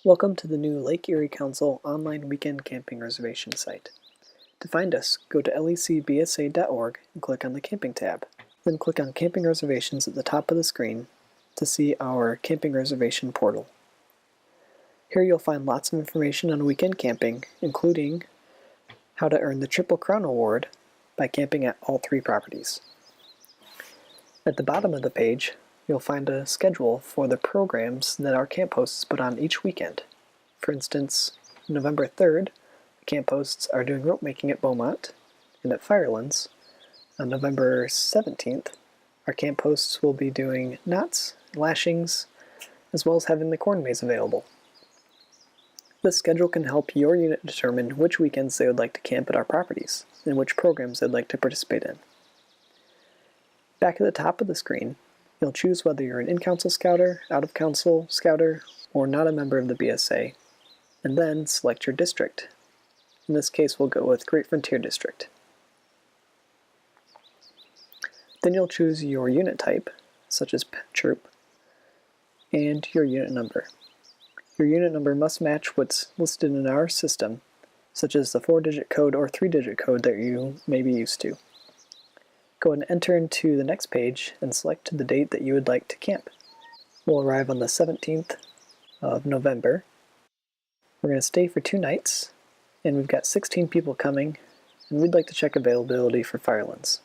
Welcome to the new Lake Erie Council online weekend camping reservation site. To find us, go to lecbsa.org and click on the Camping tab. Then click on Camping Reservations at the top of the screen to see our camping reservation portal. Here you'll find lots of information on weekend camping, including how to earn the Triple Crown Award by camping at all 3 properties. At the bottom of the page, you'll find a schedule for the programs that our camp hosts put on each weekend. For instance, November 3rd, camp hosts are doing rope making at Beaumont and at Firelands. On November 17th, our camp hosts will be doing knots, lashings, as well as having the corn maze available. This schedule can help your unit determine which weekends they would like to camp at our properties and which programs they'd like to participate in. Back at the top of the screen, you'll choose whether you're an in-council scouter, out-of-council scouter, or not a member of the BSA, and then select your district. In this case, we'll go with Great Frontier District. Then you'll choose your unit type, such as pet troop, and your unit number. Your unit number must match what's listed in our system, such as the 4-digit code or 3-digit code that you may be used to. Go ahead and enter into the next page and select the date that you would like to camp. We'll arrive on the 17th of November. We're going to stay for 2 nights, and we've got 16 people coming, and we'd like to check availability for Firelands.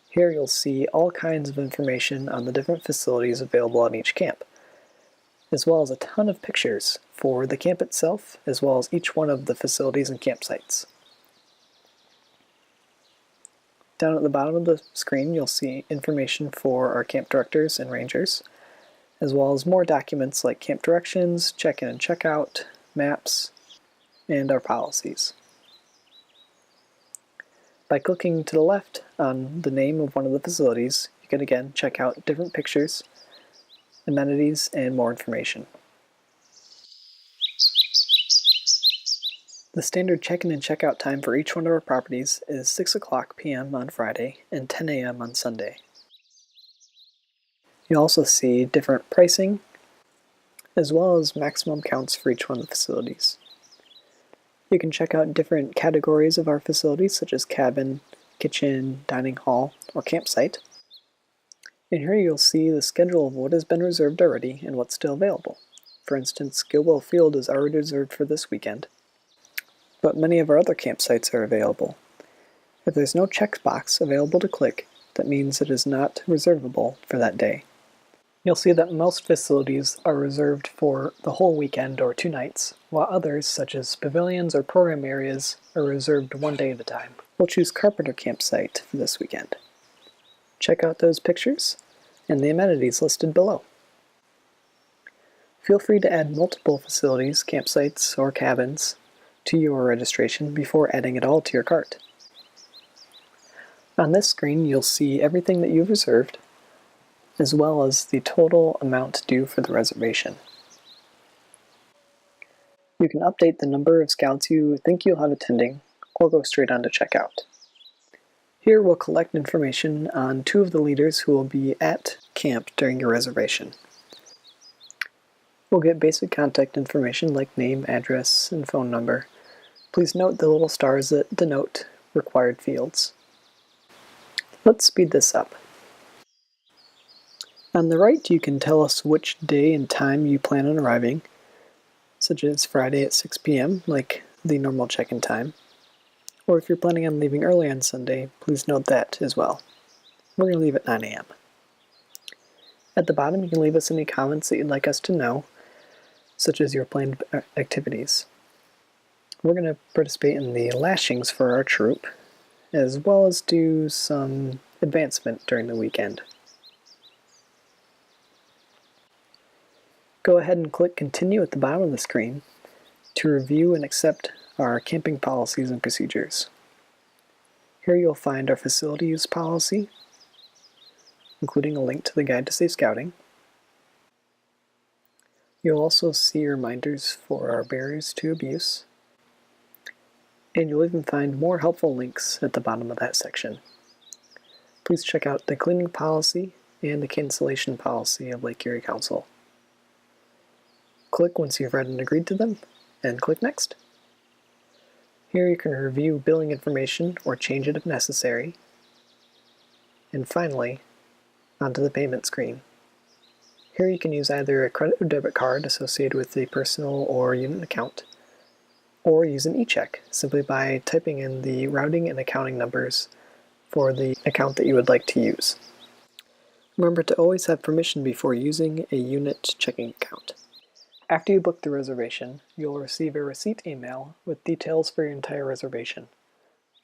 Here you'll see all kinds of information on the different facilities available on each camp, as well as a ton of pictures for the camp itself, as well as each one of the facilities and campsites. Down at the bottom of the screen, you'll see information for our camp directors and rangers, as well as more documents like camp directions, check-in and check-out, maps, and our policies. By clicking to the left on the name of one of the facilities, you can again check out different pictures, amenities, and more information. The standard check-in and check-out time for each one of our properties is 6 o'clock p.m. on Friday and 10 a.m. on Sunday. You also see different pricing, as well as maximum counts for each one of the facilities. You can check out different categories of our facilities, such as cabin, kitchen, dining hall, or campsite. And here you'll see the schedule of what has been reserved already and what's still available. For instance, Gilwell Field is already reserved for this weekend, but many of our other campsites are available. If there's no checkbox available to click, that means it is not reservable for that day. You'll see that most facilities are reserved for the whole weekend or 2 nights, while others, such as pavilions or program areas, are reserved 1 day at a time. We'll choose Carpenter Campsite for this weekend. Check out those pictures and the amenities listed below. Feel free to add multiple facilities, campsites, or cabins to your registration before adding it all to your cart. On this screen, you'll see everything that you've reserved, as well as the total amount due for the reservation. You can update the number of scouts you think you'll have attending, or go straight on to checkout. Here we'll collect information on 2 of the leaders who will be at camp during your reservation. We'll get basic contact information like name, address, and phone number. Please note the little stars that denote required fields. Let's speed this up. On the right, you can tell us which day and time you plan on arriving, such as Friday at 6 p.m., like the normal check-in time. Or if you're planning on leaving early on Sunday, please note that as well. We're going to leave at 9 a.m. At the bottom, you can leave us any comments that you'd like us to know, such as your planned activities. We're going to participate in the lashings for our troop, as well as do some advancement during the weekend. Go ahead and click Continue at the bottom of the screen to review and accept our camping policies and procedures. Here you'll find our facility use policy, including a link to the Guide to Safe Scouting. You'll also see reminders for our barriers to abuse, and you'll even find more helpful links at the bottom of that section. Please check out the cleaning policy and the cancellation policy of Lake Erie Council. Click once you've read and agreed to them, and click Next. Here you can review billing information or change it if necessary. And finally, onto the payment screen. Here you can use either a credit or debit card associated with the personal or unit account, or use an e-check simply by typing in the routing and accounting numbers for the account that you would like to use. Remember to always have permission before using a unit checking account. After you book the reservation, you'll receive a receipt email with details for your entire reservation.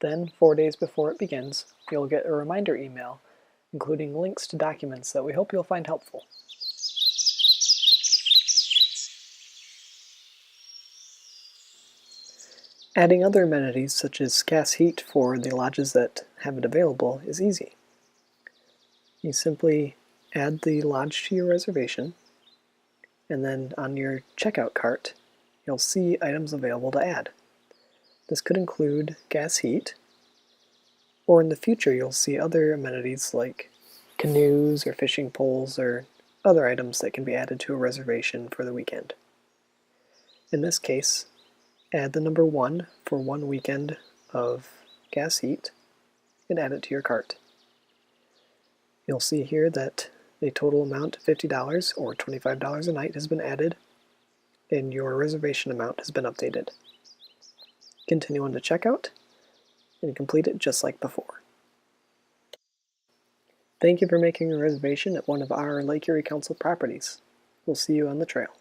Then, 4 days before it begins, you'll get a reminder email including links to documents that we hope you'll find helpful. Adding other amenities such as gas heat for the lodges that have it available is easy. You simply add the lodge to your reservation, and then on your checkout cart, you'll see items available to add. This could include gas heat, or in the future you'll see other amenities like canoes or fishing poles or other items that can be added to a reservation for the weekend. In this case, add the number 1 for 1 weekend of gas heat and add it to your cart. You'll see here that the total amount of $50 or $25 a night has been added, and your reservation amount has been updated. Continue on to checkout and complete it just like before. Thank you for making a reservation at one of our Lake Erie Council properties. We'll see you on the trail.